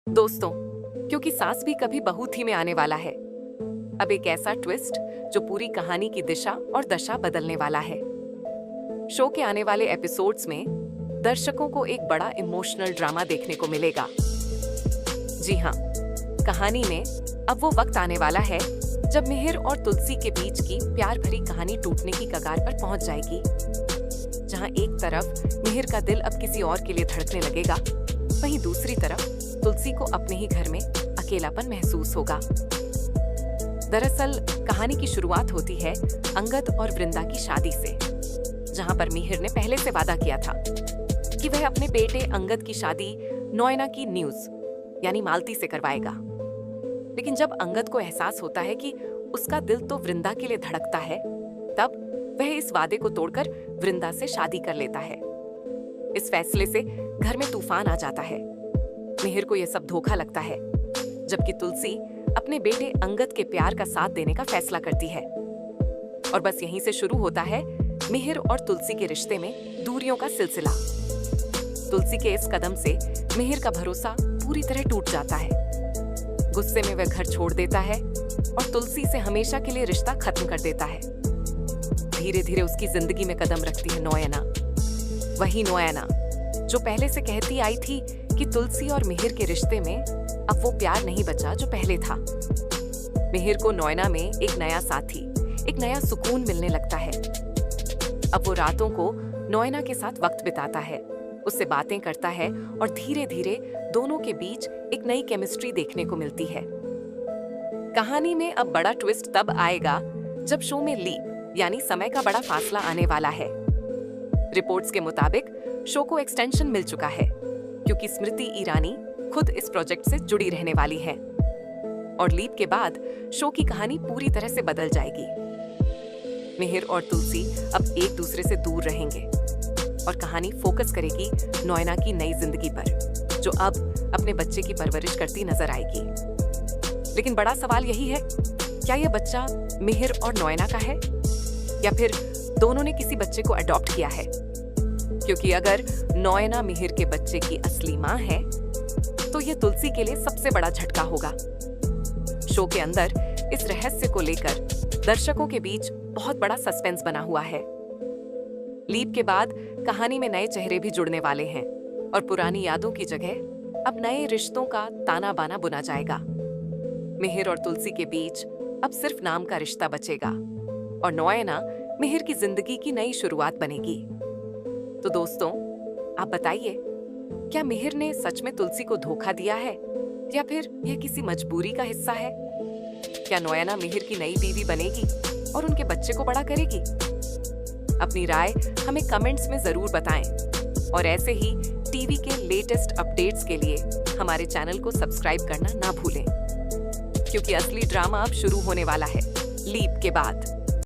दोस्तों, क्योंकि सास भी कभी बहू थी में आने वाला है। अब एक ऐसा ट्विस्ट जो पूरी कहानी की दिशा और दशा बदलने वाला है। शो के आने वाले एपिसोड्स में दर्शकों को एक बड़ा इमोशनल ड्रामा देखने को मिलेगा। जी हाँ, कहानी में अब वो वक्त आने वाला है जब मिहिर और तुलसी के बीच की प्यार भरी कहानी टूटने की कगार पर पहुंच जाएगी। जहां एक तरफ मिहिर का दिल अब किसी और के लिए धड़कने लगेगा, वहीं दूसरी तरफ तुलसी को अपने ही घर में अकेलापन महसूस होगा। दरअसल कहानी की शुरुआत होती है अंगद और वृंदा की शादी से, जहां पर मिहिर ने पहले से वादा किया था कि वह अपने बेटे अंगद की शादी नोएना की न्यूज यानी मालती से करवाएगा। लेकिन जब अंगद को एहसास होता है कि उसका दिल तो वृंदा के लिए धड़कता है, तब वह इस वादे को तोड़कर वृंदा से शादी कर लेता है। इस फैसले से घर में तूफान आ जाता है। मिहिर को यह सब धोखा लगता है, जबकि तुलसी अपने बेटे अंगद के प्यार का साथ देने का फैसला करती है। और बस यहीं से शुरू होता है मिहिर और तुलसी के रिश्ते में दूरियों का सिलसिला। तुलसी के इस कदम से मिहिर का भरोसा पूरी तरह टूट जाता है। गुस्से में वह घर छोड़ देता है और तुलसी से हमेशा के लिए रिश्ता खत्म कर देता है। धीरे धीरे उसकी जिंदगी में कदम रखती है नोएना, वही नोएना जो पहले से कहती आई थी कि तुलसी और मिहिर के रिश्ते में अब वो प्यार नहीं बचा जो पहले था। मिहिर को नोएना में एक नया साथी, एक नया सुकून मिलने लगता है। अब वो रातों को नोएना के साथ वक्त बिताता है, उससे बातें करता है और धीरे धीरे दोनों के बीच एक नई केमिस्ट्री देखने को मिलती है। कहानी में अब बड़ा ट्विस्ट तब आएगा जब शो में लीप यानी समय का बड़ा फासला आने वाला है। रिपोर्ट्स के मुताबिक शो को एक्सटेंशन मिल चुका है, क्योंकि स्मृति ईरानी खुद इस प्रोजेक्ट से जुड़ी रहने वाली है। और लीप के बाद शो की कहानी पूरी तरह से बदल जाएगी। मिहिर और तुलसी अब एक दूसरे से दूर रहेंगे और कहानी फोकस करेगी नोएना की नई जिंदगी पर, जो अब अपने बच्चे की परवरिश करती नजर आएगी। लेकिन बड़ा सवाल यही है, क्या यह बच्चा मिहिर और नोएना का है या फिर दोनों ने किसी बच्चे को अडॉप्ट किया है? क्योंकि अगर नोएना मिहिर के बच्चे की असली मां है, तो यह तुलसी के लिए सबसे बड़ा झटका होगा। शो के अंदर इस रहस्य को लेकर दर्शकों के बीच बहुत बड़ा सस्पेंस बना हुआ है। लीप के बाद कहानी में नए चेहरे भी जुड़ने वाले हैं और पुरानी यादों की जगह अब नए रिश्तों का ताना बाना बुना जाएगा। मिहिर और तुलसी के बीच अब सिर्फ नाम का रिश्ता बचेगा और नोएना मिहिर की जिंदगी की नई शुरुआत बनेगी। तो दोस्तों, आप बताइए, क्या मिहिर ने सच में तुलसी को धोखा दिया है या फिर यह किसी मजबूरी का हिस्सा है? क्या नोएना मिहिर की नई बीवी बनेगी और उनके बच्चे को बड़ा करेगी? अपनी राय हमें कमेंट्स में जरूर बताएं और ऐसे ही टीवी के लेटेस्ट अपडेट्स के लिए हमारे चैनल को सब्सक्राइब करना ना भूलें, क्योंकि असली ड्रामा अब शुरू होने वाला है लीप के बाद।